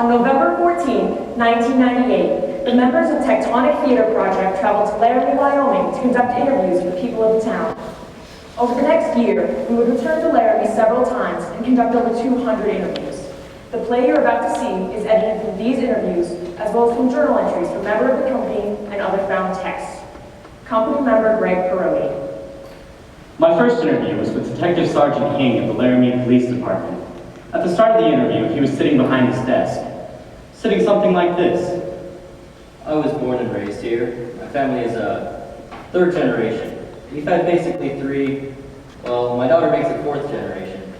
On November 14, 1998, the members of Tectonic Theater Project traveled to Laramie, Wyoming to conduct interviews with people of the town. Over the next year, we would return to Laramie several times and conduct over 200 interviews. The play you're about to see is edited from these interviews, as well as from journal entries from members of the company and other found texts. Company member Greg Peroni. My first interview was with Detective Sergeant King of the Laramie Police Department. At the start of the interview, he was sitting behind his desk, sitting something like this. I was born and raised here. My family is a third generation. We've had basically three, well, my daughter makes it fourth generation.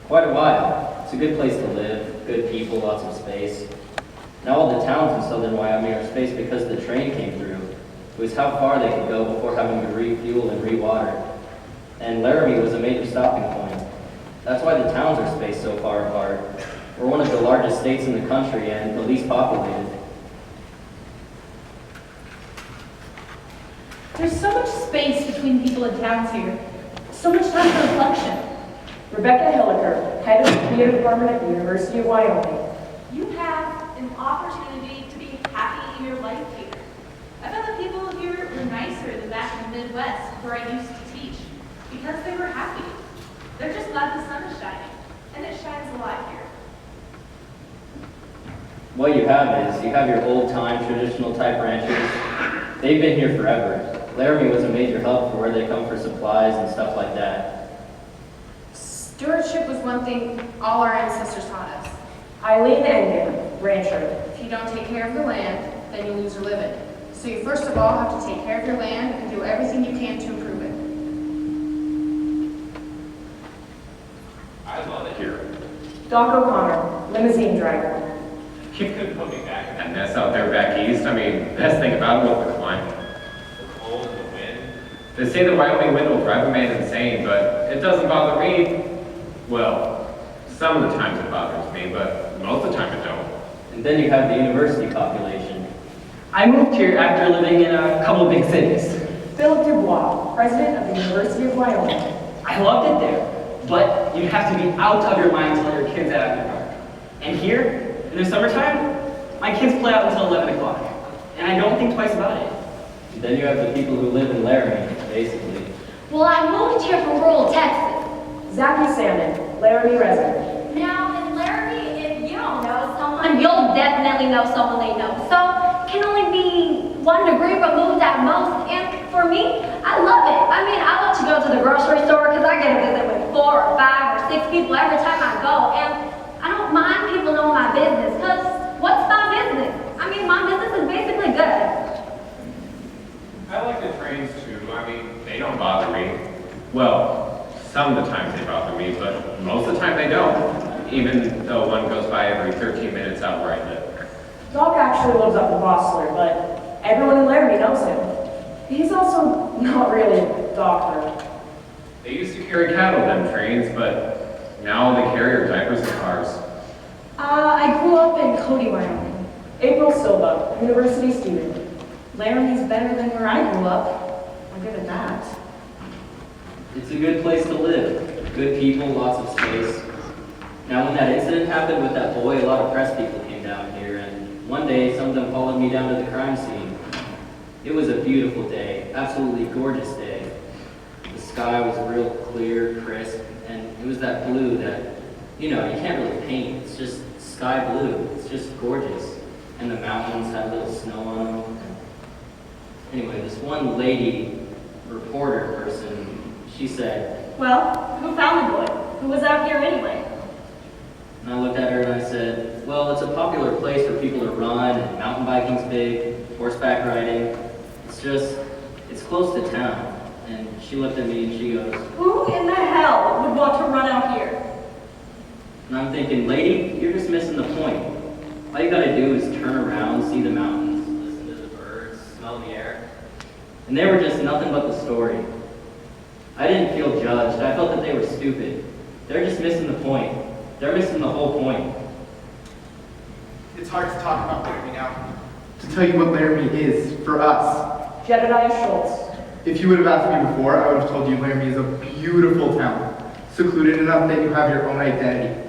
Quite a while. It's a good place to live, good people, lots of space. Now all the towns in southern Wyoming are spaced because the train came through. It was how far they could go before having to refuel and rewater. And Laramie was a major stopping point. That's why the towns are spaced so far apart. We're one of the largest states in the country and the least populated. There's so much space between people and towns here. So much time for reflection. Rebecca Hilliker, head of the theater department at the University of Wyoming. You have an opportunity to be happy in your life here. I bet the people here were nicer than back in the Midwest where I used to teach because they were happy. They're just glad the sun is shining, and it shines a lot here. What you have is, you have your old-time, traditional type ranchers. They've been here forever. Laramie was a major hub for where they come for supplies and stuff like that. Stewardship was one thing all our ancestors taught us. Eileen Engen, rancher. If you don't take care of the land, then you lose your living. So you first of all have to take care of your land and do everything you can to improve it. I love it here. Doc O'Connor, limousine driver. You couldn't put me back in that mess out there back east. I mean, best thing about it was the climate. The cold and the wind. They say the Wyoming wind will drive a man insane, but it doesn't bother me. Well, some of the times it bothers me, but most of the time it don't. And then you have the university population. I moved here after living in a couple of big cities. Philip Dubois, president of the University of Wyoming. I loved it there, but you have to be out of your mind to let your kids out after dark. And here, in the summertime, my kids play out until 11 o'clock, and I don't think twice about it. And then you have the people who live in Laramie, basically. Well, I moved here from rural Texas. Zachy Salmon, Laramie resident. Now, in Laramie, if you don't know someone, you'll definitely know someone they know. So, it can only be 1 degree removed at most. And for me, I love it. I mean, I love to go to the grocery store because I get to visit with 4 or 5 or 6 people every time I go. And I don't mind people knowing my business because what's my business? I mean, my business is basically good. I like the trains too. I mean, they don't bother me. Well, some of the times they bother me, but most of the time they don't. Even though one goes by every 13 minutes out where I live. Doc actually lives up in Bossler, but everyone in Laramie knows him. He's also not really a doctor. They used to carry cattle them trains, but now they carry our diapers and cars. I grew up in Cody, Wyoming. April Silva, university student. Laramie's better than where I grew up. I'll give it that. It's a good place to live. Good people, lots of space. Now, when that incident happened with that boy, a lot of press people came down here, and one day, some of them followed me down to the crime scene. It was a beautiful day, absolutely gorgeous day. The sky was real clear, crisp, and it was that blue that, you know, you can't really paint. It's just sky blue. It's just gorgeous. And the mountains had a little snow on them. Anyway, this one lady, reporter person, she said, Well, who found the boy? Who was out here anyway? and I looked at her and I said, well, it's a popular place for people to run, and mountain biking's big, horseback riding. It's close to town. And she looked at me and she goes, Who in the hell would want to run out here? and I'm thinking, lady, you're just missing the point. All you gotta do is turn around, see the mountains, listen to the birds, smell the air. And they were just nothing but the story. I didn't feel judged. I felt that they were stupid. They're just missing the point. They're missing the whole point. It's hard to talk about Laramie now. To tell you what Laramie is for us. Jedediah Schultz. If you would have asked me before, I would have told you Laramie is a beautiful town. Secluded enough that you have your own identity.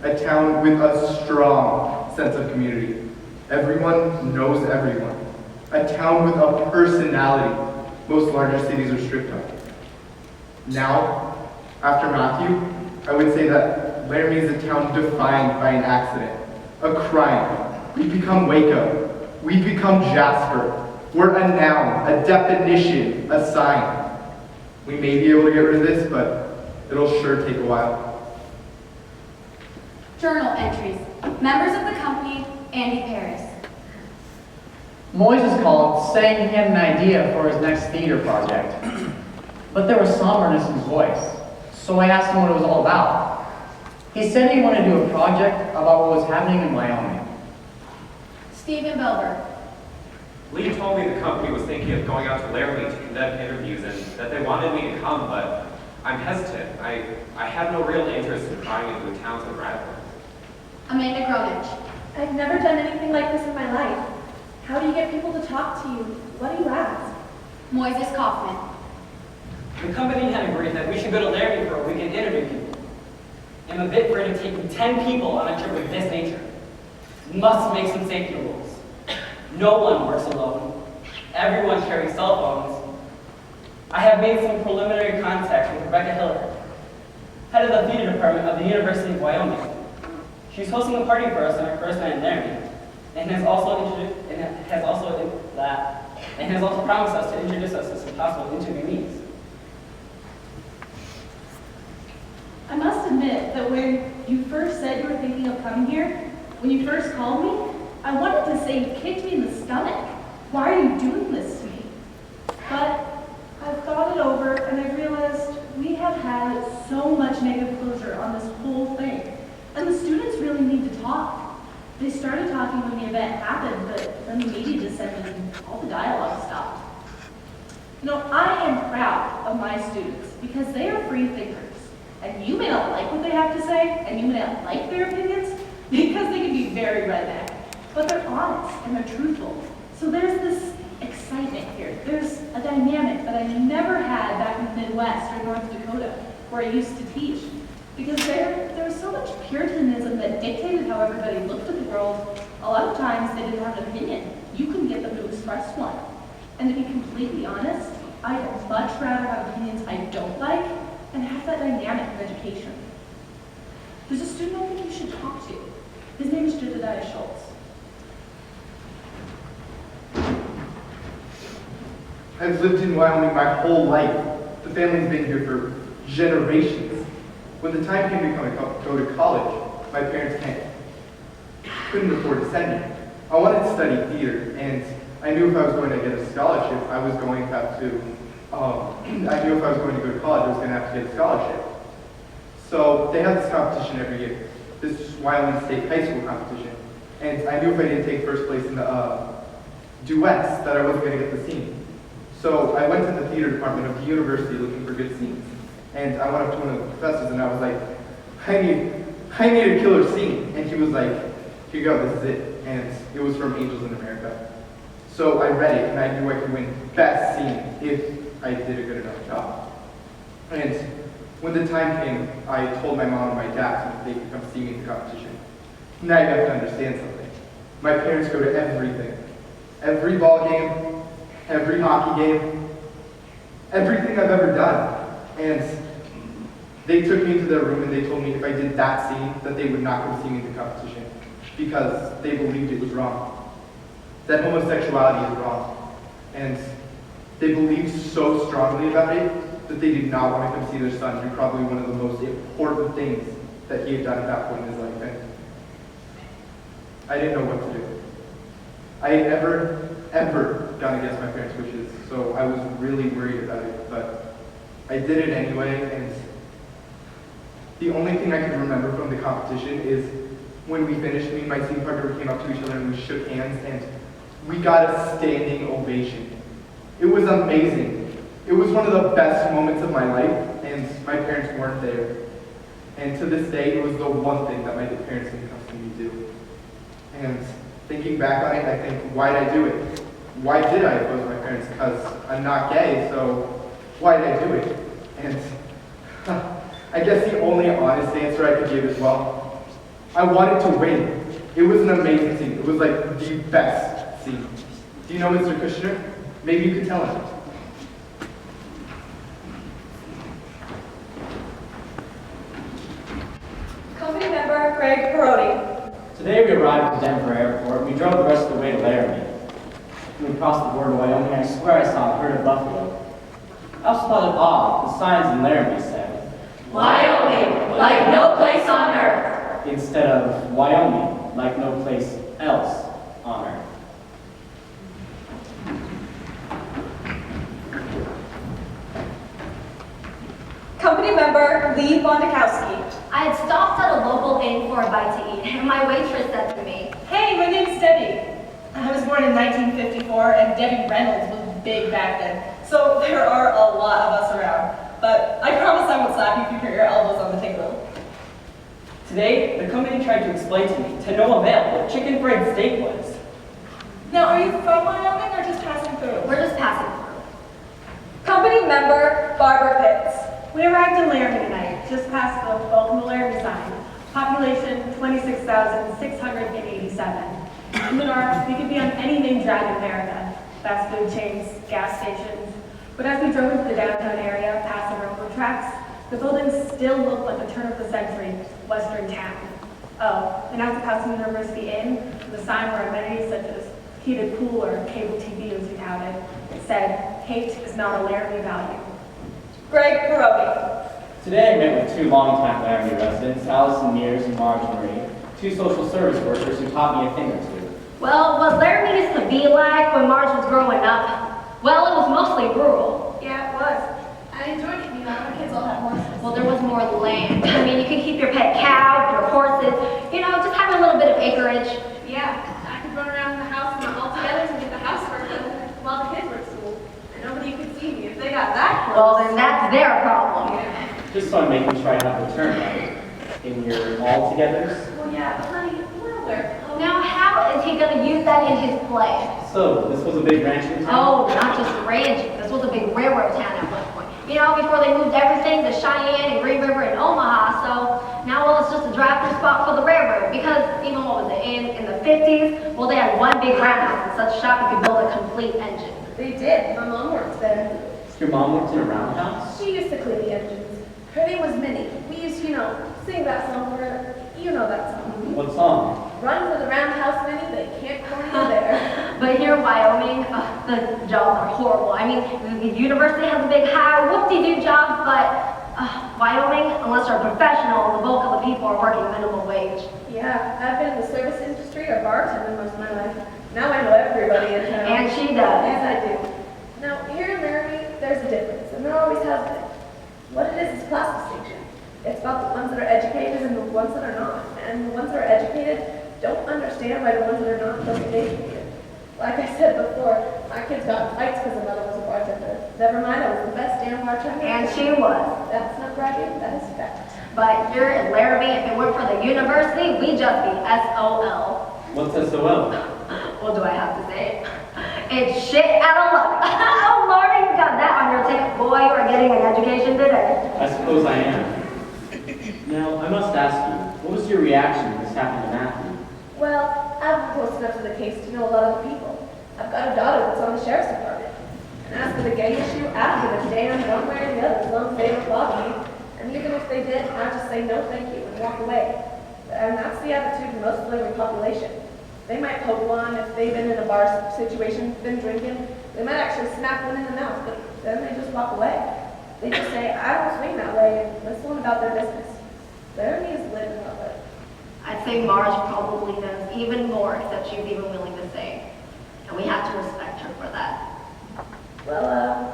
A town with a strong sense of community. Everyone knows everyone. A town with a personality most larger cities are stripped of. Now, after Matthew, I would say that Laramie is a town defined by an accident, a crime. We've become Waco. We've become Jasper. We're a noun, a definition, a sign. We may be able to get rid of this, but it'll sure take a while. Journal entries. Members of the company, Andy Paris. Moises called, saying he had an idea for his next theater project. But there was somberness in his voice, so I asked him what it was all about. He said he wanted to do a project about what was happening in Wyoming. Stephen Belber. Lee told me the company was thinking of going out to Laramie to conduct interviews and that they wanted me to come, but I'm hesitant. I have no real interest in prying into a town's rivalry. Amanda Gronich. I've never done anything like this in my life. How do you get people to talk to you? What do you ask? Moises Kaufman. The company had agreed that we should go to Laramie for a week and interview people. I'm a bit afraid of taking 10 people on a trip of this nature. Must make some safety rules. No one works alone. Everyone carries cell phones. I have made some preliminary contact with Rebecca Hiller, head of the theater department of the University of Wyoming. She's hosting a party for us on our first night in Laramie, and has also promised us to introduce us to some possible interviewees. I must admit that when you first said you were thinking of coming here, when you first called me, I wanted to say you kicked me in the stomach. Why are you doing this to me? But I've thought it over and I realized we have had so much negative closure on this whole thing. And the students really need to talk. They started talking when the event happened, but then the media descended and all the dialogue stopped. You know, I am proud of my students because they are free thinkers. And you may not like what they have to say, and you may not like their opinions, because they can be very redneck. But they're honest and they're truthful. So there's this excitement here. There's a dynamic that I never had back in the Midwest or North Dakota, where I used to teach. Because there was so much Puritanism that dictated how everybody looked at the world. A lot of times they didn't have an opinion. You couldn't get them to express one. And to be completely honest, I'd much rather have opinions I don't like and have that dynamic of education. There's a student I think you should talk to. His name is Jedediah Schultz. I've lived in Wyoming my whole life. The family's been here for generations. When the time came to go to college, my parents couldn't afford to send me. I wanted to study theater, and I knew if I was going to get a scholarship, I was going to have to, I knew if I was going to go to college, I was going to have to get a scholarship. So they have this competition every year, this Wyoming State High School competition. And I knew if I didn't take first place in the duets, that I wasn't going to get the scene. So I went to the theater department of the university looking for good scenes. And I went up to one of the professors and I was like, I need a killer scene. And he was like, here you go, this is it. And it was from Angels in America. So I read it and I knew I could win best scene if I did a good enough job. And when the time came, I told my mom and my dad so that they could come see me in the competition. Now you have to understand something. My parents go to everything. Every ball game, every hockey game, everything I've ever done. And they took me into their room and they told me if I did that scene, that they would not come see me in the competition because they believed it was wrong. That homosexuality is wrong. And they believed so strongly about it that they did not want to come see their son do probably one of the most important things that he had done at that point in his life. And I didn't know what to do. I had ever gone against my parents' wishes, so I was really worried about it, but I did it anyway, and the only thing I can remember from the competition is when we finished, me and my scene partner came up to each other and we shook hands, and we got a standing ovation. It was amazing. It was one of the best moments of my life, and my parents weren't there. And to this day, it was the one thing that my parents didn't come to me to do. And thinking back on it, I think, why did I do it? Why did I oppose my parents? Because I'm not gay, so why did I do it? And I guess the only honest answer I could give is, well, I wanted to win. It was an amazing scene. It was like the best scene. Do you know Mr. Kushner? Maybe you could tell him. Company member Greg Perotti. Today we arrived at Denver Airport. We drove the rest of the way to Laramie. When we crossed the border to Wyoming, I swear I saw a herd of buffalo. I also thought it odd. The signs in Laramie said, Wyoming, like no place on earth. instead of Wyoming, like no place else on earth. Company member Lee Bondakowski. I had stopped at a local inn for a bite to eat, and my waitress said to me, Hey, my name's Debbie. I was born in 1954, and Debbie Reynolds was big back then. So there are a lot of us around. But I promise I won't slap you if you put your elbows on the table. Today, the company tried to explain to me, to no avail, what chicken fried steak was. Now, are you from Wyoming or just passing through? we're just passing through. Company member Barbara Pitts. We arrived in Laramie tonight, just past the Welcome to Laramie sign. Population 26,687. In the north, we could be on any name drag in America. Fast food chains, gas stations. But as we drove into the downtown area, past the railroad tracks, the buildings still looked like a turn-of-the-century Western town. Oh, and as we passed the University Inn, the sign where amenities such as heated pool or cable TV was touted, it said, hate is not a Laramie value. Greg Perotti. Today I met with two longtime Laramie residents, Allison Mears and Marge Marie, two social service workers who taught me a thing or two. Well, what Laramie used to be like when Marge was growing up, well, it was mostly rural. Yeah, it was. I enjoyed it, you know, my kids all have horses. Well, there was more land. I mean, you could keep your pet cow, your horses, you know, just have a little bit of acreage. Yeah, I could run around the house and all together and get the housework done while the kids were at school. And nobody could see me if they got that close. Well, then that's their problem. Just so I'm making sure I have the term right. In your all-togethers. Well, yeah, but honey, we're aware. Now, how is he going to use that in his play? So, this was a big ranching town? Oh, not just ranching. This was a big railroad town at one point. You know, before they moved everything to Cheyenne and Green River and Omaha, so now, well, it's just a drafting spot for the railroad. Because even what was it, in the 50s, well, they had one big roundhouse and such a shop you could build a complete engine. They did. My mom worked there. Your mom worked in a roundhouse? She used to clean the engines. Her name was Minnie. We used to, sing that song for her. You know that song. What song? Run for the roundhouse, Minnie. They can't corner you there. But here in Wyoming, the jobs are horrible. I mean, the university has a big hire, whoop-de-doo jobs, but Wyoming, unless you're a professional, the bulk of the people are working minimum wage. Yeah, I've been in the service industry or bartending most of my life. Now I know everybody in town. And she does. Yes, I do. Now, here in Laramie, there's a difference, and there always has been. What it is class distinction. It's about the ones that are educated and the ones that are not. And the ones that are educated don't understand why the ones that are not don't get educated. Like I said before, my kids got in fights because their mother was a bartender. Never mind, I was the best damn bartender. And she was. That's not bragging, that is fact. But here in Laramie, if it weren't for the university, we'd just be SOL. What's SOL? What do I have to say? It's shit out of luck. Oh, Lord, you got that on your ticket. Boy, you are getting an education today. I suppose I am. Now, I must ask you, what was your reaction when this happened to Matthew? Well, I've been close enough to the case to know a lot of the people. I've got a daughter that's on the sheriff's department. And as for the gay issue, I'd give a damn one way or the other as long as they don't bother me. And even if they did, I'd just say no thank you and walk away. And that's the attitude of most of the Laramie population. They might poke one if they've been in a bar situation, been drinking. They might actually smack one in the mouth, but then they just walk away. They just say, I don't swing that way, and let's go on about their business. Laramie is living that way. I'd say Marge probably knows even more that she's even willing to say. And we have to respect her for that. Well,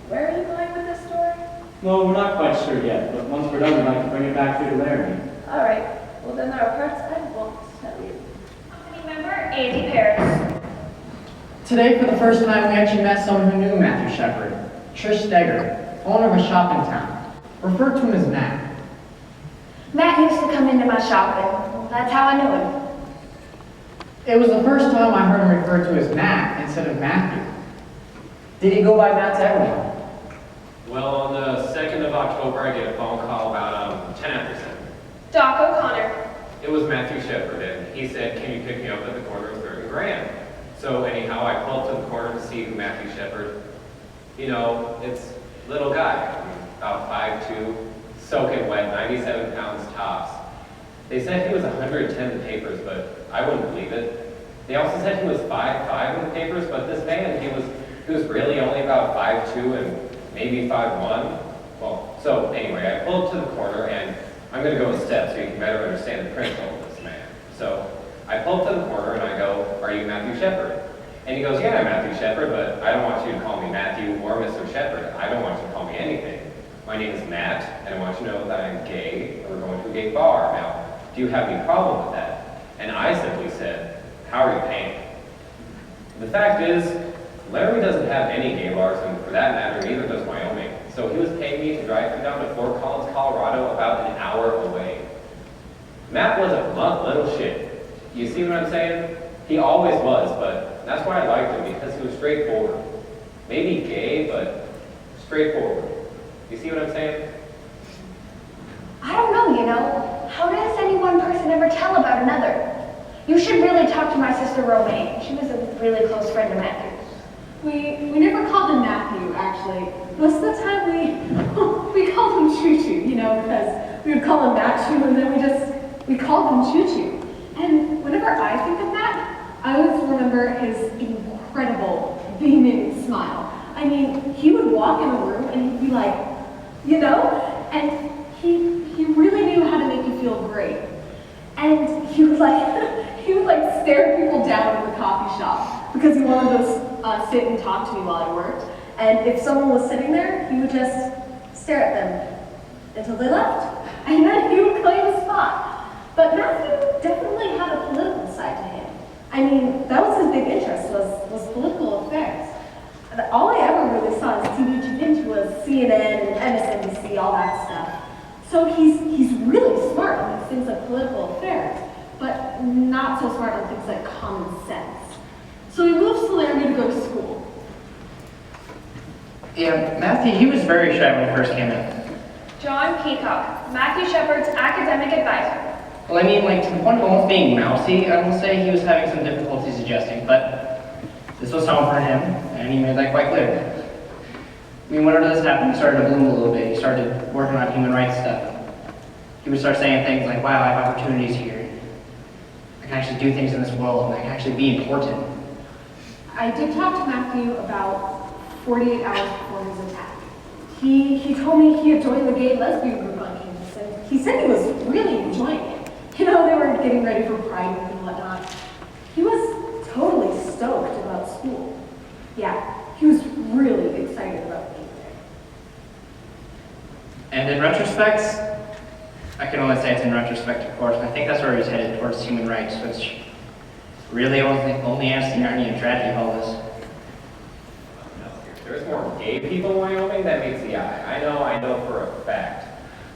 where are you going with this story? Well, we're not quite sure yet, but once we're done, we'd like to bring it back here to Laramie. All right. Well, then there are parts I won't tell you. Company member Andy Paris. Today, for the first time, we actually met someone who knew Matthew Shepard, Trish Steger, owner of a shop in town. Referred to him as Matt. Matt used to come into my shop, and that's how I knew him. It was the first time I heard him referred to as Matt instead of Matthew. Did he go by Matt to everyone? Well, on the 2nd of October, I get a phone call about 10 after 7. Doc O'Connor. it was Matthew Shepard, and he said, can you pick me up at the corner of 3rd and Grand? So anyhow, I pulled up to the corner to see who Matthew Shepard, you know, it's little guy, about 5'2", soaking wet, 97 pounds tops. They said he was 110 in the papers, but I wouldn't believe it. They also said he was 5'5" in the papers, but this man, he was really only about 5'2" and maybe 5'1". Well, so anyway, I pulled up to the corner, and I'm going to go a step so you can better understand the principle of this man. So I pull up to the corner, and I go, are you Matthew Shepard? And he goes, yeah, I'm Matthew Shepard, but I don't want you to call me Matthew or Mr. Shepard. I don't want you to call me anything. My name is Matt, and I want you to know that I'm gay, and we're going to a gay bar. Now, do you have any problem with that? And I simply said, how are you paying? The fact is, Laramie doesn't have any gay bars, and for that matter, neither does Wyoming. So he was paying me to drive him down to Fort Collins, Colorado, about an hour away. Matt was a blunt little shit. You see what I'm saying? He always was, but that's why I liked him, because he was straightforward. Maybe gay, but straightforward. You see what I'm saying? I don't know, you know. How does any one person ever tell about another? You should really talk to my sister Romaine. She was a really close friend of Matthew's. We never called him Matthew, actually. Most of the time we called him Choo Choo, you know, because we would call him Matt Choo, and then we called him Choo Choo. And whenever I think of Matt, I always remember his incredible beaming smile. I mean, he would walk in a room and he'd be like, you know, and he really knew how to make you feel great. And he would like stare people down in the coffee shop because he wanted to sit and talk to me while I worked. And if someone was sitting there, he would just stare at them until they left. And then he would claim a spot. But Matthew definitely had a political side to him. I mean, that was his big interest, was political affairs. And all I ever really saw his TV tune into was CNN and MSNBC, all that stuff. So he's really smart on things like political affairs, but not so smart on things like common sense. So he moves to Laramie to go to school. Yeah, Matthew, he was very shy when he first came in. John Peacock, Matthew Shepard's academic advisor. Well, I mean, like, to the point of almost being mousy, I will say he was having some difficulties adjusting, but this was home for him, and he made that quite clear. I mean, whenever this happened, he started to bloom a little bit. He started working on human rights stuff. He would start saying things like, wow, I have opportunities here. I can actually do things in this world, and I can actually be important. I did talk to Matthew about 48 hours before his attack. He told me he had joined the gay lesbian group on campus, and he said he was really enjoying it. You know, they were getting ready for Pride Week and whatnot. He was totally stoked about school. Yeah, he was really excited about being there. And in retrospect, I can only say it's in retrospect, of course, and I think that's where he was headed, towards human rights, which really only adds to the irony and tragedy of all this. There's more gay people in Wyoming than meets the eye. I know for a fact.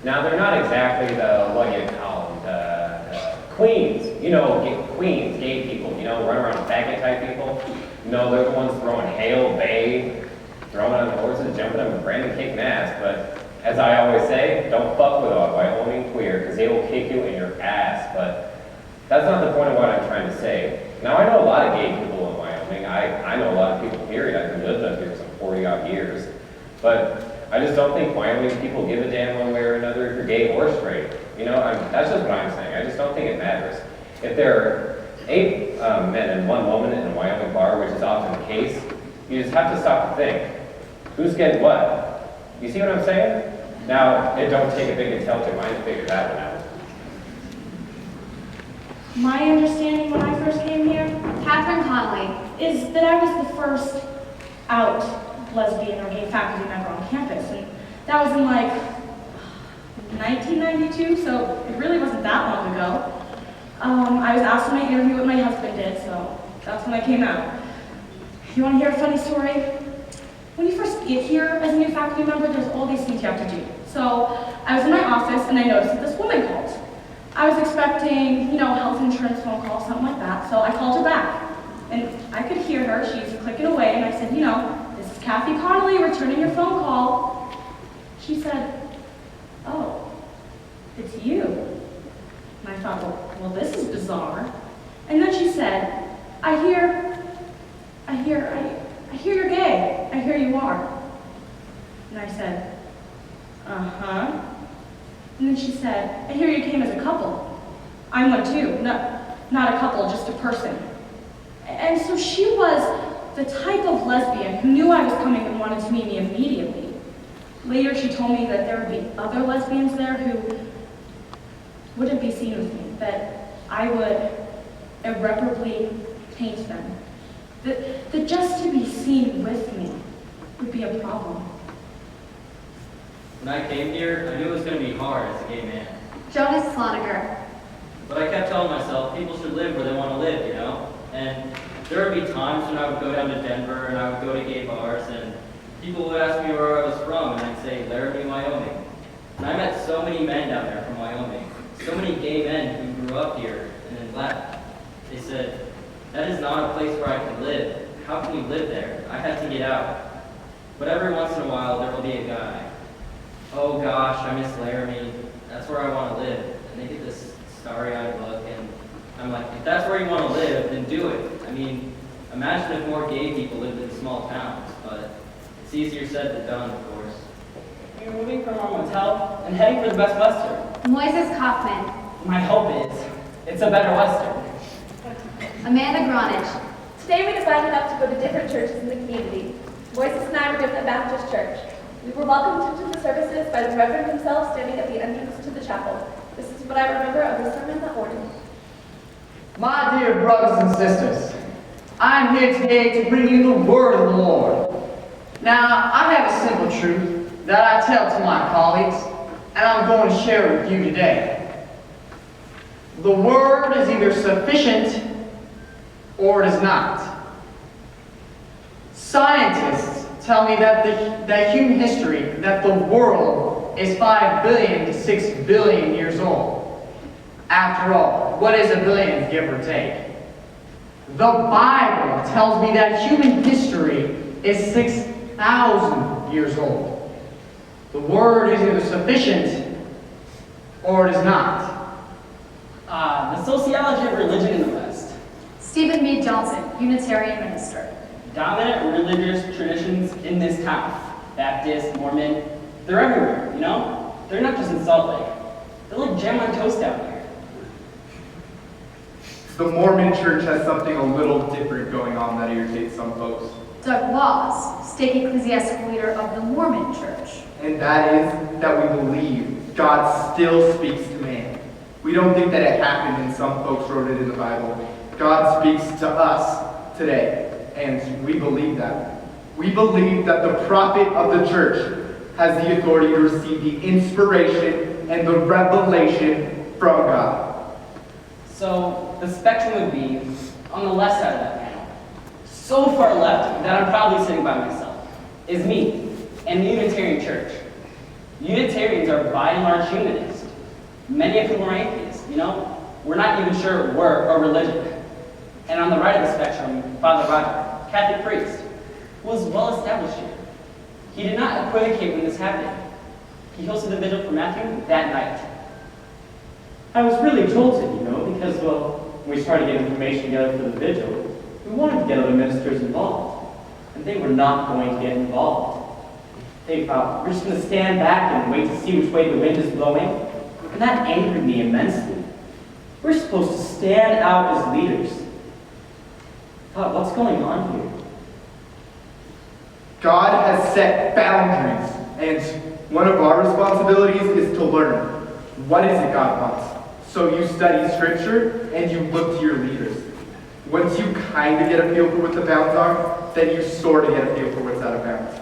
Now, they're not exactly the, what do you call them, the queens. You know, queens, gay people, you know, run around faggot type people. No, they're the ones throwing hail, bay, throwing on horses, jumping them, and random kicking ass. But as I always say, don't fuck with a Wyoming queer, because they will kick you in your ass. But that's not the point of what I'm trying to say. Now, I know a lot of gay people in Wyoming. I know a lot of people, period. I've been living up here for some 40-odd years. But I just don't think Wyoming people give a damn one way or another if you're gay or straight. You know, that's just what I'm saying. I just don't think it matters. If there are 8 men and 1 woman in a Wyoming bar, which is often the case, you just have to stop and think, who's getting what? You see what I'm saying? Now, it don't take a big intelligent mind to figure that one out. My understanding when I first came here Catherine Conley. is that I was the first out lesbian or gay faculty member on campus, and that was in like 1992, so it really wasn't that long ago. I was asked in my interview what my husband did, so that's when I came out. You want to hear a funny story? When you first get here as a new faculty member, there's all these things you have to do. So I was in my office and I noticed that this woman called. I was expecting, you know, health insurance phone call, something like that, so I called her back. And I could hear her, she's clicking away, and I said, you know, this is Kathy Connolly returning your phone call. She said, oh, it's you. And I thought, well, this is bizarre. And then she said, I hear you're gay. I hear you are. And I said, uh-huh. And then she said, I hear you came as a couple. I'm one too. Not a couple, just a person. And so she was the type of lesbian who knew I was coming and wanted to meet me immediately. Later, she told me that there would be other lesbians there who wouldn't be seen with me, that I would irreparably taint them. That just to be seen with me would be a problem. When I came here, I knew it was going to be hard as a gay man. Jonas Sloniger. But I kept telling myself people should live where they want to live, you know? And there would be times when I would go down to Denver and I would go to gay bars and people would ask me where I was from and I'd say Laramie, Wyoming. And I met so many men down there from Wyoming, so many gay men who grew up here and then left. They said, that is not a place where I can live. How can you live there? I had to get out. But every once in a while there will be a guy. Oh gosh, I miss Laramie. That's where I want to live. And they get this starry-eyed look and I'm like, if that's where you want to live, then do it. I mean, imagine if more gay people lived in small towns, but it's easier said than done, of course. We were moving from our motel and heading for the Best Western. Moises Kaufman. My hope is, it's a better Western. Amanda Gronich. Today we decided not to go to different churches in the community. Moises and I were given a Baptist church. We were welcomed into the services by the Reverend himself standing at the entrance to the chapel. This is what I remember of the sermon that morning. My dear brothers and sisters, I'm here today to bring you the word of the Lord. Now, I have a simple truth that I tell to my colleagues, and I'm going to share with you today. The word is either sufficient or it is not. Scientists tell me that human history, that the world is 5 billion to 6 billion years old. After all, what is a billion, give or take? The Bible tells me that human history is 6,000 years old. The word is either sufficient or it is not. The sociology of religion in the West. Stephen Meade Johnson, Unitarian minister. Dominant religious traditions in this town. Baptist, Mormon, they're everywhere, you know? They're not just in Salt Lake. They're like jam on toast down here. The Mormon church has something a little different going on that irritates some folks. Doug Laws, stake ecclesiastical leader of the Mormon Church. And that is that we believe God still speaks to man. We don't think that it happened and some folks wrote it in the Bible. God speaks to us today, and we believe that. We believe that the prophet of the church has the authority to receive the inspiration and the revelation from God. So the spectrum would be on the left side of that panel. So far left that I'm probably sitting by myself is me and the Unitarian Church. Unitarians are by and large humanists, many of whom are atheists, you know? We're not even sure we're a religion. And on the right of the spectrum, Father Roger, Catholic priest, who was well established here. He did not equivocate when this happened. He hosted the vigil for Matthew that night. I was really jolted, you know, because, well, when we started getting information together for the vigil, we wanted to get other ministers involved, and they were not going to get involved. They thought, we're just going to stand back and wait to see which way the wind is blowing, and that angered me immensely. We're supposed to stand out as leaders. I thought, what's going on here? God has set boundaries, and one of our responsibilities is to learn. What is it God wants? So you study scripture and you look to your leaders. Once you kind of get a feel for what the bounds are, then you sort of get a feel for what's out of bounds.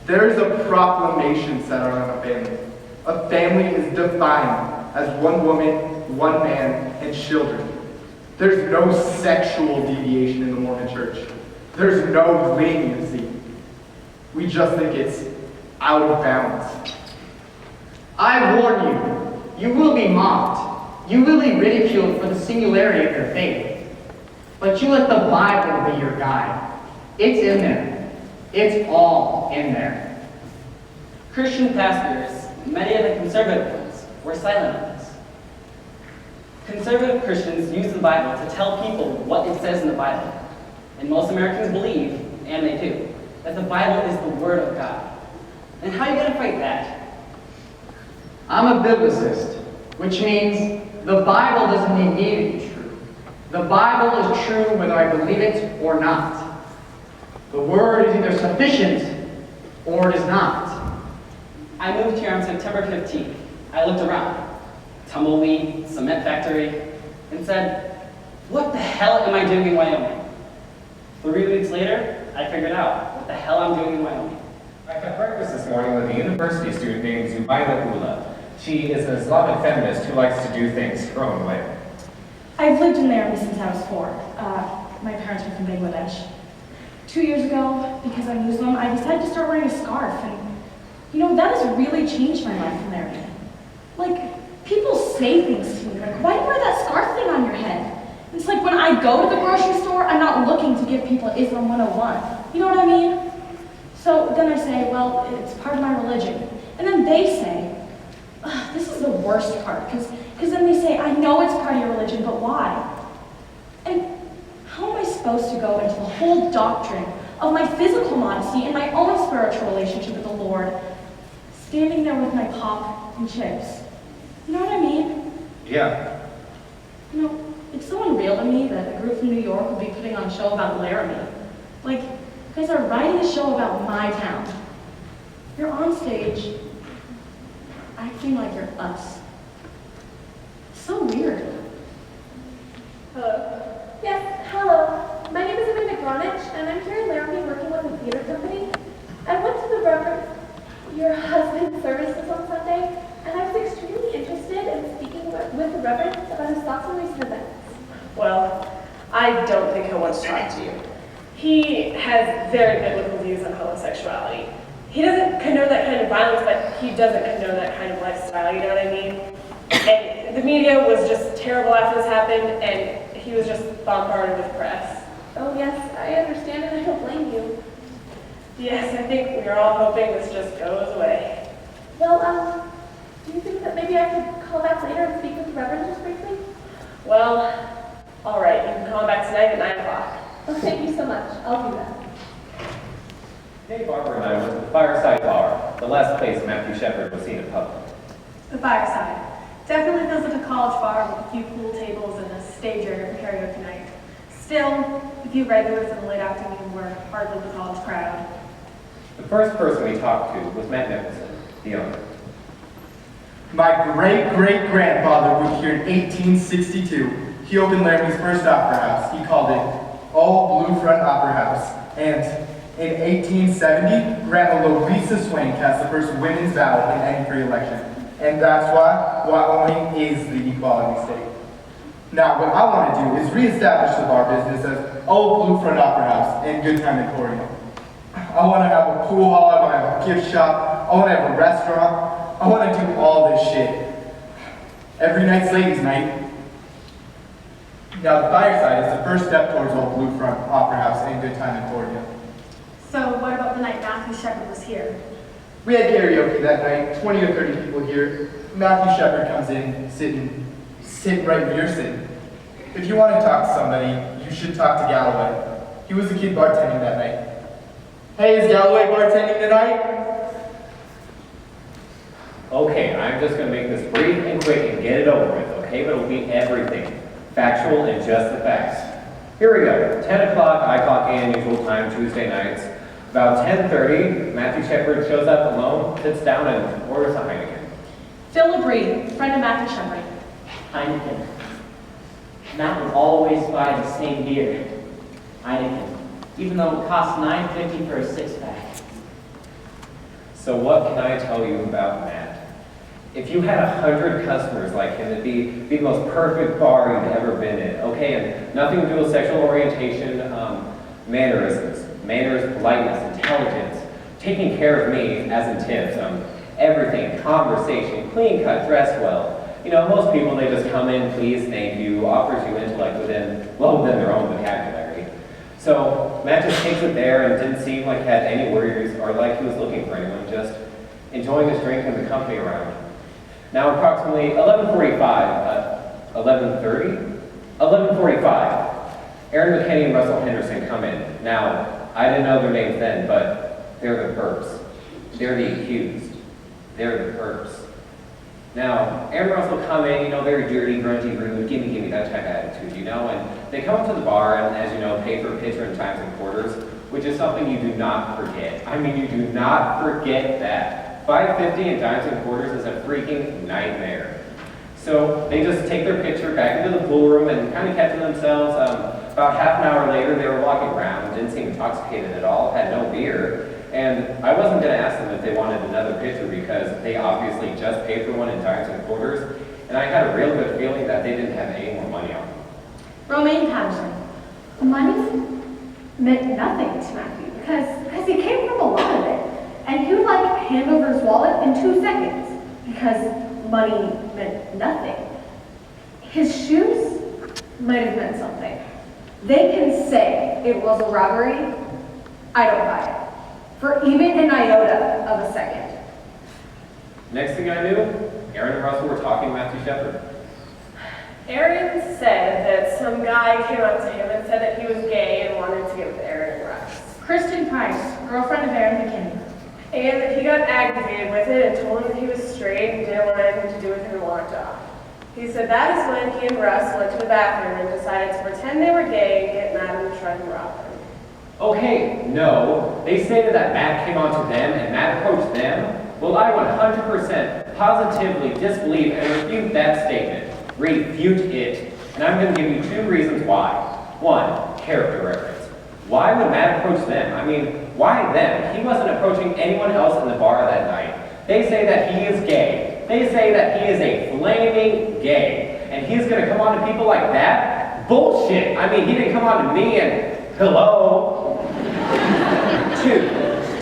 There's a proclamation set on a family. A family is defined as one woman, one man, and children. There's no sexual deviation in the Mormon church. There's no leniency. We just think it's out of bounds. I warn you, you will be mocked. You will be ridiculed for the singularity of your faith. But you let the Bible be your guide. It's in there. It's all in there. Christian pastors, many of the conservative ones, were silent on this. Conservative Christians use the Bible to tell people what it says in the Bible. And most Americans believe, and they do, that the Bible is the Word of God. And how are you going to fight that? I'm a biblicist, which means the Bible doesn't need me to be true. The Bible is true whether I believe it or not. The Word is either sufficient or it is not. I moved here on September 15th. I looked around. Tumbleweed, cement factory, and said, what the hell am I doing in Wyoming? 3 weeks later, I figured out what the hell I'm doing in Wyoming. I had breakfast this morning with a university student named Zubaida Ula. She is an Islamic feminist who likes to do things her own way. I've lived in Laramie since I was 4. My parents are from Bangladesh. 2 years ago, because I'm Muslim, I decided to start wearing a scarf, and that has really changed my life in Laramie. Like, people say things to me, like, why do you wear that scarf thing on your head? It's like when I go to the grocery store, I'm not looking to give people Islam 101. You know what I mean? So then I say, well, it's part of my religion. And then they say, this is the worst part, because then they say, I know it's part of your religion, but why? And how am I supposed to go into the whole doctrine of my physical modesty and my own spiritual relationship with the Lord, standing there with my pop and chips? You know what I mean? Yeah. It's so unreal to me that a group from New York would be putting on a show about Laramie. Like, you guys are writing a show about my town. You're on stage acting like you're us. It's so weird. Hello. Yes, hello. My name is Amanda Gronich, and I'm here in Laramie working with a theater company. I went to the Reverend, your husband's services on Sunday, and I was extremely interested in speaking with the Reverend about his thoughts on recent events. Well, I don't think he'll want to talk to you. He has very biblical views on homosexuality. He doesn't condone that kind of violence, but he doesn't condone that kind of lifestyle, you know what I mean? And the media was just terrible after this happened, and he was just bombarded with press. Oh yes, I understand, and I don't blame you. Yes, I think we're all hoping this just goes away. Well, do you think that maybe I could call back later and speak with the Reverend just briefly? Well, all right, you can call back tonight at 9 o'clock. Oh, thank you so much. I'll do that. Today, Barbara and I went to the Fireside Bar, the last place Matthew Shepard was seen in public. The Fireside. Definitely feels like a college bar with a few pool tables and a stage area for karaoke night. Still, a few regulars in the late afternoon were hardly the college crowd. The first person we talked to was Matt Nicholson, the owner. My great-great-grandfather moved here in 1862. He opened Laramie's first opera house. He called it Old Blue Front Opera House. And in 1870, Grandma Louisa Swain cast the first women's ballot in any free election. And that's why Wyoming is the equality state. Now, what I want to do is reestablish the bar business as Old Blue Front Opera House and Good Time Emporium. I want to have a pool hall, I want to have a gift shop, I want to have a restaurant, I want to do all this shit. Every night's ladies' night. Now, the Fireside is the first step towards Old Blue Front Opera House and Good Time Emporium. So what about the night Matthew Shepard was here? We had karaoke that night, 20 or 30 people here. Matthew Shepard comes in, sitting right where you're sitting. If you want to talk to somebody, you should talk to Galloway. He was the kid bartending that night. Hey, is Galloway bartending tonight? Okay, I'm just going to make this brief and quick and get it over with, okay? But it'll be everything. Factual and just the facts. Here we go. 10 o'clock, I clock in, usual time, Tuesday nights. About 10:30, Matthew Shepard shows up alone, sits down, and orders a Heineken. Phil LaBrie, friend of Matthew Shepard. Heineken. Matt would always buy the same beer. Heineken. Even though it costs $9.50 for a six-pack. So what can I tell you about Matt? If you had 100 customers like him, it'd be the most perfect bar you've ever been in, okay? And nothing to do with sexual orientation, mannerisms, politeness, intelligence, taking care of me, as in tips, everything, conversation, clean cut, dressed well. You know, most people, they just come in, please, thank you, offers you intellect within their own vocabulary. So Matt just takes it there and didn't seem like he had any worries or like he was looking for anyone, just enjoying his drink and the company around him. Now approximately 11:45, 11:30? 11:45. Aaron McKinney and Russell Henderson come in. Now, I didn't know their names then, but they're the perps. They're the accused. They're the perps. Now, Aaron and Russell come in, very dirty, grungy, rude, gimme, that type of attitude, and they come up to the bar and, as you know, pay for a pitcher in times and quarters, which is something you do not forget. I mean, you do not forget that. $5.50 in dimes and quarters is a freaking nightmare. So they just take their pitcher back into the pool room and kind of kept to themselves. About half an hour later, they were walking around, didn't seem intoxicated at all, had no beer. And I wasn't going to ask them if they wanted another pitcher because they obviously just paid for one in dimes and quarters. And I had a real good feeling that they didn't have any more money on them. Romaine Thompson. Money meant nothing to Matthew because he came from a lot of it. And he would hand over his wallet in 2 seconds because money meant nothing. His shoes might have meant something. They can say it was a robbery. I don't buy it. For even an iota of a second. Next thing I knew, Aaron and Russell were talking to Matthew Shepard. Aaron said that some guy came up to him and said that he was gay and wanted to get with Aaron and Russ. Kristen Price, girlfriend of Aaron McKinney. And that he got aggravated with it and told him that he was straight and didn't want anything to do with him and walked off. He said that is when he and Russ went to the bathroom and decided to pretend they were gay and get mad and try to rob him. Okay, no. They stated that Matt came on to them and Matt approached them. Well, I 100% positively disbelieve and refute that statement. Refute it. And I'm going to give you 2 reasons why. 1, character reference. Why would Matt approach them? I mean, why them? He wasn't approaching anyone else in the bar that night. They say that he is gay. They say that he is a flaming gay. And he's going to come on to people like that? Bullshit! I mean, he didn't come on to me and, hello? 2,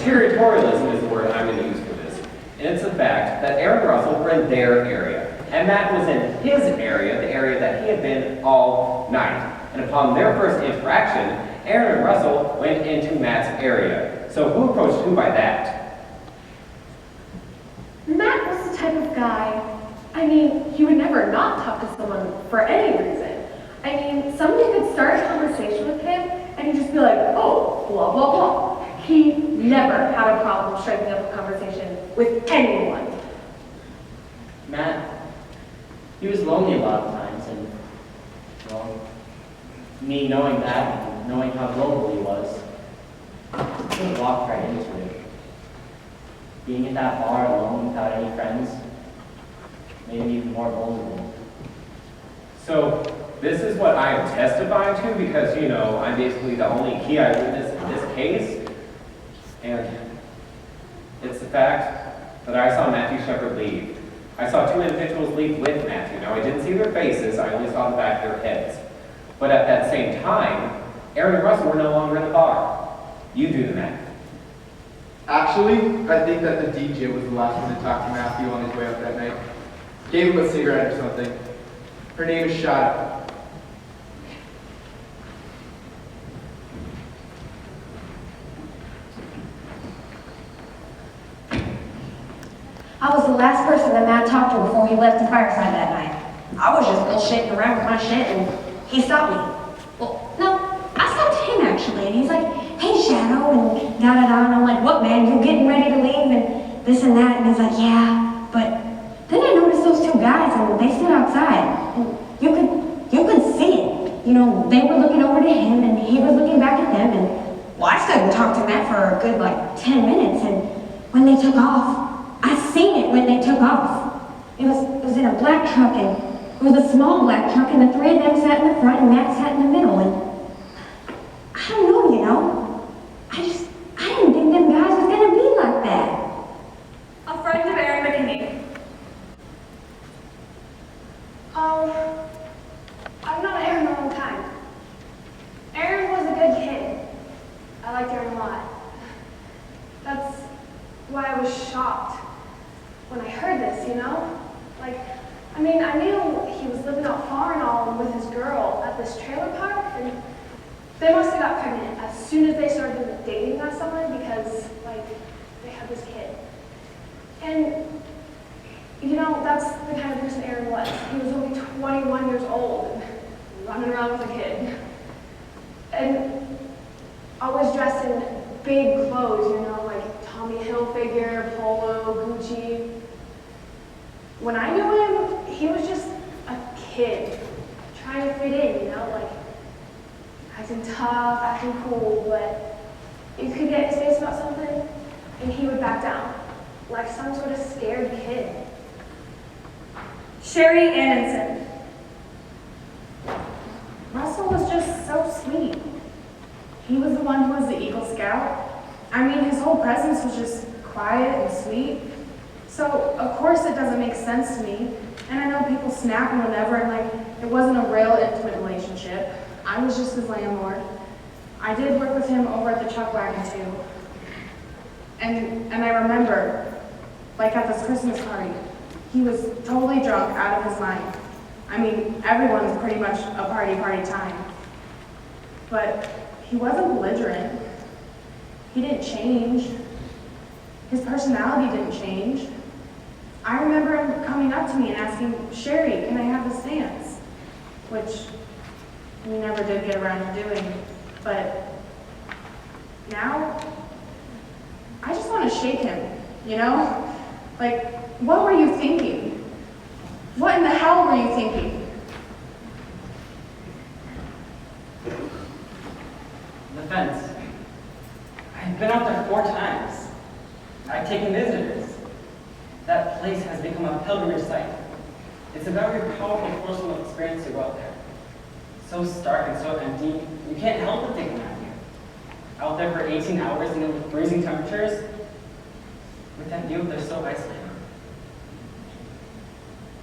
territorialism is the word I'm going to use for this. And it's the fact that Aaron and Russell were in their area. And Matt was in his area, the area that he had been all night. And upon their first interaction, Aaron and Russell went into Matt's area. So who approached who by that? Matt was the type of guy, he would never not talk to someone for any reason. Somebody could start a conversation with him and he'd just be like, oh, blah, blah, blah. He never had a problem striking up a conversation with anyone. Matt, he was lonely a lot of times, and, me knowing that and knowing how vulnerable he was, I could have walked right into it. Being at that bar alone without any friends made him even more vulnerable. So, this is what I am testifying to because, I'm basically the only key eyewitness in this case. And it's the fact that I saw Matthew Shepard leave. I saw 2 individuals leave with Matthew. Now, I didn't see their faces, I only saw the back of their heads. But at that same time, Aaron and Russell were no longer in the bar. You do the math. Actually, I think that the DJ was the last one to talk to Matthew on his way up that night. Gave him a cigarette or something. Her name is Shada. I was the last person that Matt talked to before he left the fireside that night. I was just bullshitting around with my shit and he stopped me. Well, no, I stopped him actually, and he's like, hey Shadow, and da-da-da, and I'm like, what man, you getting ready to leave, and this and that, and he's like, yeah, but then I noticed those 2 guys, and they stood outside, and you could see it. They were looking over to him, and he was looking back at them, and well, I stood and talked to Matt for a good, 10 minutes, and when they took off, I seen it when they took off. It was in a black truck, and it was a small black truck, and the 3 of them sat in the front, and Matt sat in the middle, and I don't know, I didn't think them guys was gonna be like that. A friend of Aaron McKinney. I've known Aaron a long time. Aaron was a good kid. I liked Aaron a lot. That's why I was shocked when I heard this, I knew he was living out far and all with his girl at this trailer park, and they must have got pregnant as soon as they started dating that summer because, they had this kid. And, that's the kind of person Aaron Aaron was. He was only 21 years old and running around with a kid. And always dressed in big clothes, you know, like Tommy Hilfiger, Polo, Gucci. When I knew him, he was just a kid trying to fit in, you know, like acting tough, acting cool, but you could get his face about something and he would back down, like some sort of scared kid. Sherry Annenson. Russell was just so sweet. He was the one who was the Eagle Scout. I mean, his whole presence was just quiet and sweet. So, of course, it doesn't make sense to me. And I know people snap and whatever, and like, it wasn't a real intimate relationship. I was just his landlord. I did work with him over at the Chuck Wagon, too. And I remember, like at this Christmas party, he was totally drunk, out of his mind. I mean, everyone's pretty much a party time. But he wasn't belligerent. He didn't change. His personality didn't change. I remember him coming up to me and asking, Sherry, can I have this dance? Which we never did get around to doing. But now, I just want to shake him, you know? Like, what were you thinking? What in the hell were you thinking? The fence. I've been out there 4 times. I've taken visitors. That place has become a pilgrimage site. It's a very powerful personal experience to go out there. So stark and so empty, you can't help but think around here. Out there for 18 hours in the freezing temperatures, with that view, they're so isolated.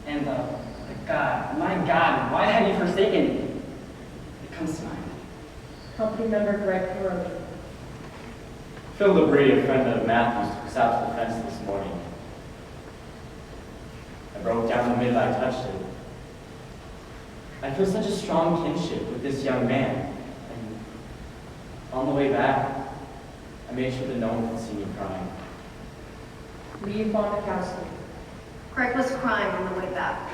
And my God, why have you forsaken me? It comes to mind. Company member Greg Caroni. Phil Debris, a friend of Matthew's, took us out to the fence this morning. I broke down the minute I touched it. I feel such a strong kinship with this young man. And on the way back, I made sure that no one could see me crying. Lee Bonikowski. Greg was crying on the way back.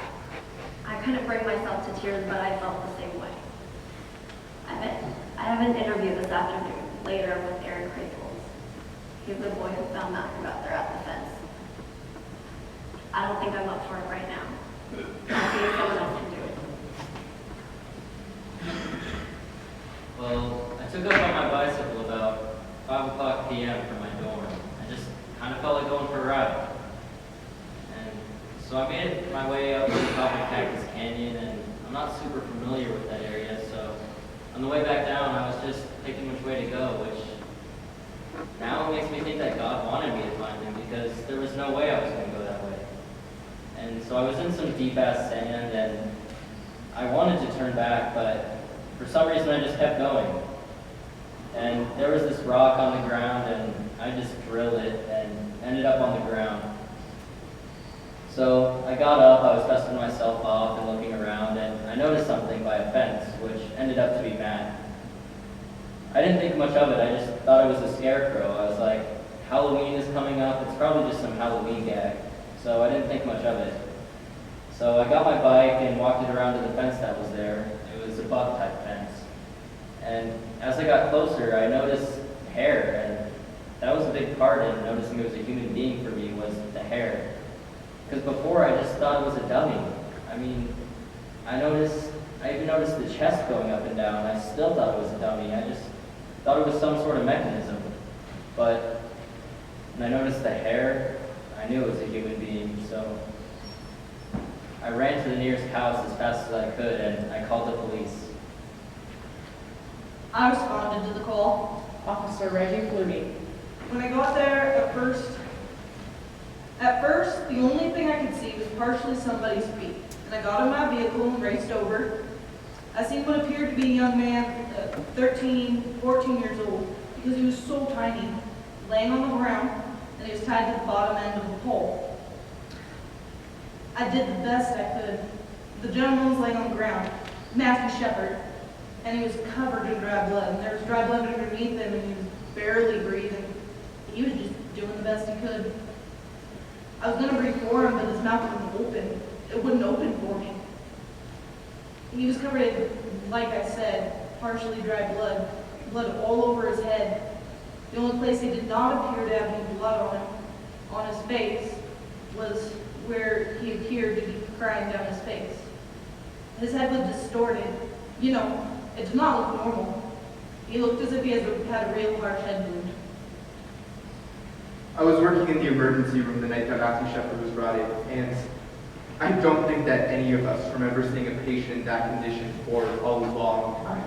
I couldn't bring myself to tears, but I felt the same way. I have an interview this afternoon, later with Aaron Craples. He's the boy who found Matthew out there at the fence. I don't think I'm up for it right now. I'll see if someone else can do it. Well, I took up on my bicycle about 5 o'clock p.m. from my dorm. I just kind of felt like going for a ride. And so I made my way up to the top of Cactus Canyon, and I'm not super familiar with that area, so on the way back down, I was just picking which way to go, which now makes me think that God wanted me to find him, because there was no way I was going to go that way. And so I was in some deep-ass sand, and I wanted to turn back, but for some reason I just kept going. And there was this rock on the ground, and I just drilled it and ended up on the ground. So I got up, I was dusting myself off and looking around, and I noticed something by a fence, which ended up to be Matt. I didn't think much of it, I just thought it was a scarecrow. I was like, Halloween is coming up, it's probably just some Halloween gag. So I didn't think much of it. So I got my bike and walked it around to the fence that was there. It was a buck type fence. And as I got closer, I noticed hair, and that was a big part in noticing it was a human being for me, was the hair. Because before I just thought it was a dummy. I mean, I even noticed the chest going up and down. I still thought it was a dummy. I just thought it was some sort of mechanism. But when I noticed the hair, I knew it was a human being. So I ran to the nearest house as fast as I could, and I called the police. I responded to the call. Officer Reggie Flutie. When I got there, at first, the only thing I could see was partially somebody's feet. And I got in my vehicle and raced over. I seen what appeared to be a young man, 13, 14 years old, because he was so tiny, laying on the ground, and he was tied to the bottom end of the pole. I did the best I could. The gentleman was laying on the ground, Matthew Shepard, and he was covered in dry blood. And there was dry blood underneath him, and he was barely breathing. He was just doing the best he could. I was going to breathe for him, but his mouth wasn't open. it wouldn't open for me. He was covered in, like I said, partially dry blood all over his head. The only place he did not appear to have any blood on his face, was where he appeared to be crying down his face. His head was distorted. You know, it did not look normal. He looked as if he had a real harsh head wound. I was working in the emergency room the night that Matthew Shepard was brought in, and I don't think that any of us remember seeing a patient in that condition for a long time.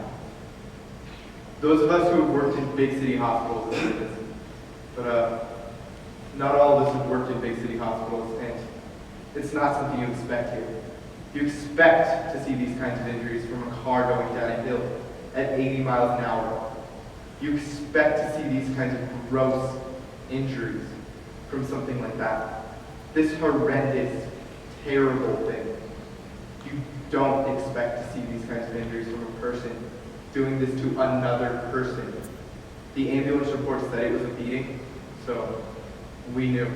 Those of us who have worked in big city hospitals have seen this, but not all of us have worked in big city hospitals, and it's not something you expect here. You expect to see these kinds of injuries from a car going down a hill at 80 miles an hour. You expect to see these kinds of gross injuries from something like that. This horrendous, terrible thing. You don't expect to see these kinds of injuries from a person doing this to another person. The ambulance report said it was a beating, so we knew.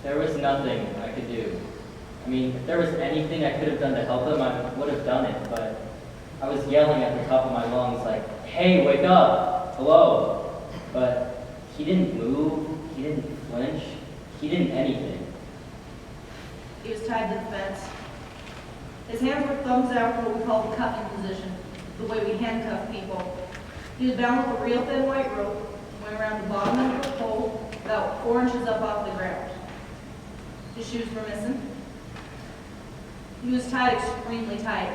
There was nothing I could do. I mean, if there was anything I could have done to help him, I would have done it, but I was yelling at the top of my lungs like, "Hey, wake up! Hello!" But he didn't move, he didn't flinch, he didn't anything. He was tied to the fence. His hands were thumbs out in what we call the cuffing position, the way we handcuff people. He was bound with a real thin white rope, went around the bottom end of the pole, about 4 inches up off the ground. His shoes were missing. He was tied extremely tight,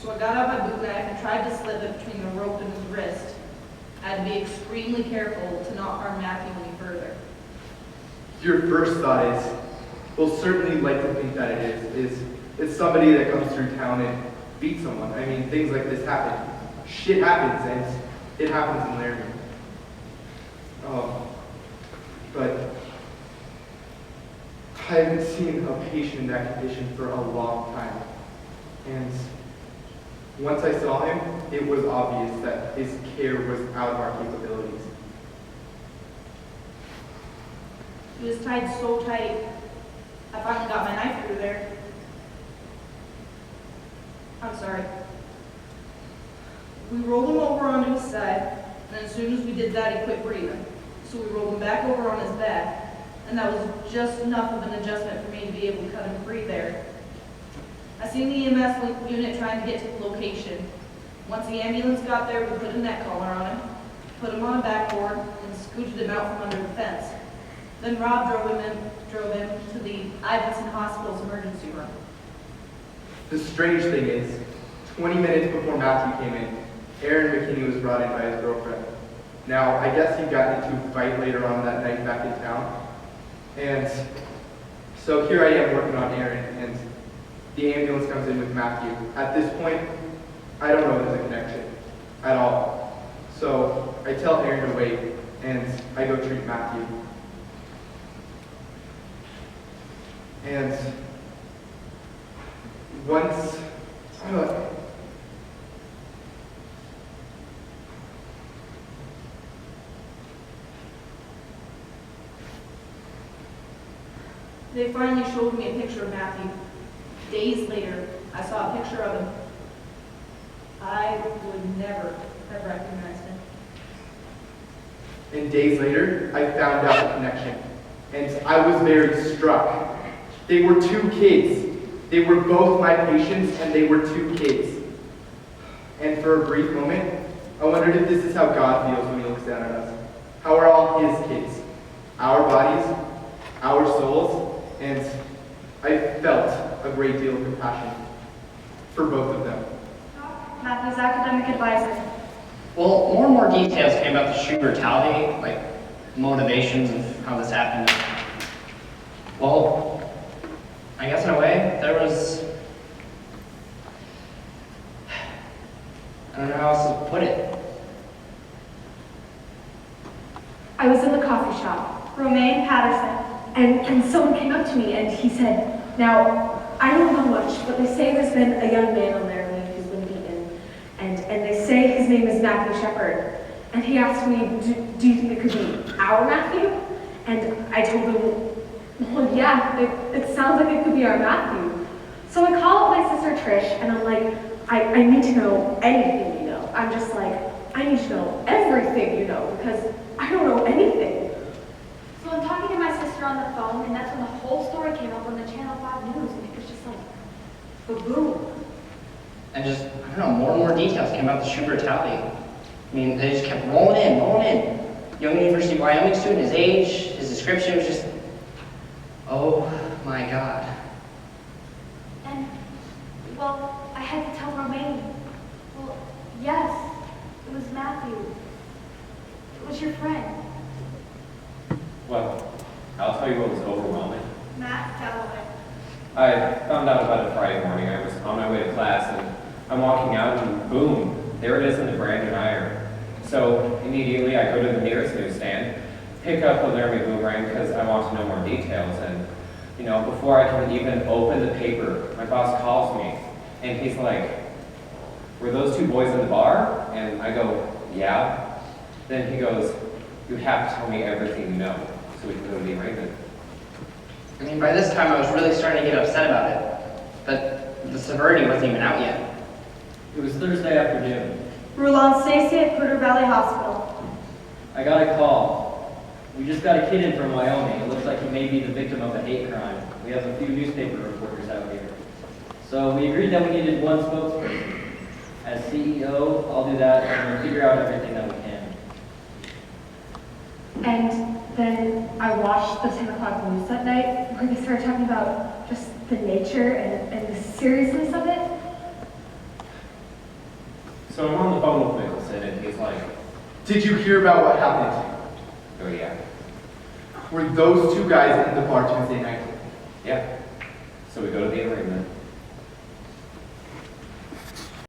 so I got out my boot knife and tried to slip it between the rope and his wrist. I had to be extremely careful to not harm Matthew any further. Your first thought is, we'll certainly like to think that it is it's somebody that comes through town and beats someone. I mean, things like this happen. Shit happens, and it happens in Laramie. But I haven't seen a patient in that condition for a long time. And once I saw him, it was obvious that his care was out of our capabilities. He was tied so tight, I finally got my knife through there. I'm sorry. We rolled him over onto his side, and as soon as we did that, he quit breathing. So we rolled him back over on his back, and that was just enough of an adjustment for me to be able to cut him free there. I seen the EMS unit trying to get to the location. Once the ambulance got there, we put a neck collar on him, put him on a backboard, and scooted him out from under the fence. Then Rob drove him to the Ivinson Hospital's emergency room. The strange thing is, 20 minutes before Matthew came in, Aaron McKinney was brought in by his girlfriend. Now, I guess he got into a fight later on that night back in town. And so here I am working on Aaron, and the ambulance comes in with Matthew. At this point, I don't know if there's a connection at all. So I tell Aaron to wait, and I go treat Matthew. And once, they finally showed me a picture of Matthew. Days later, I saw a picture of him. I would never have recognized him. And days later, I found out the connection. And I was very struck. They were two kids. They were both my patients, and they were two kids. And for a brief moment, I wondered if this is how God feels when he looks down at us. How are all his kids? Our bodies, our souls, and I felt a great deal of compassion for both of them. Matthew's academic advisor. Well, more and more details came about the shoot brutality, like motivations of how this happened. Well, I guess in a way, there was, I don't know how else to put it. I was in the coffee shop, Romaine Patterson, and someone came up to me and he said, now, I don't know much, but they say there's been a young man on Laramie who's been beaten, and they say his name is Matthew Shepard. And he asked me, do you think it could be our Matthew? And I told him, well, yeah, it sounds like it could be our Matthew. So I call up my sister Trish and I'm like, I need to know anything you know. I'm just like, I need to know everything you know because I don't know anything. So I'm talking to my sister on the phone, and that's when the whole story came up on the Channel 5 news, and it was just like, boom. And just, I don't know, more and more details came about the shoe brutality. I mean, they just kept rolling in, rolling in. Young University of Wyoming student, his age, his description was just, oh my God. And, well, I had to tell Romaine. Well, yes, it was Matthew. It was your friend. Well, I'll tell you what was overwhelming. Matt Galloway. I found out about it Friday morning. I was on my way to class, and I'm walking out, and boom, there it is in the Brandon Iron. So immediately I go to the nearest newsstand, pick up a Laramie Boomerang because I want to know more details. And you know, before I can even open the paper, my boss calls me, and he's like, "Were those two boys in the bar?" And I go, "Yeah." Then he goes, "You have to tell me everything you know, so we can go to the arraignment." I mean, by this time I was really starting to get upset about it. But the severity wasn't even out yet. It was Thursday afternoon. Rulon Stacy at Poudre Valley Hospital. I got a call. We just got a kid in from Wyoming. It looks like he may be the victim of a hate crime. We have a few newspaper reporters out here. So we agreed that we needed one spokesperson. As CEO, I'll do that and we'll figure out everything that we can. And then I watched the 10 o'clock news that night where they started talking about just the nature and the seriousness of it. So I'm on the phone with Mickelson, and he's like, Did you hear about what happened? "Oh yeah, Were those two guys in the bar Tuesday night? yeah." So we go to the arraignment.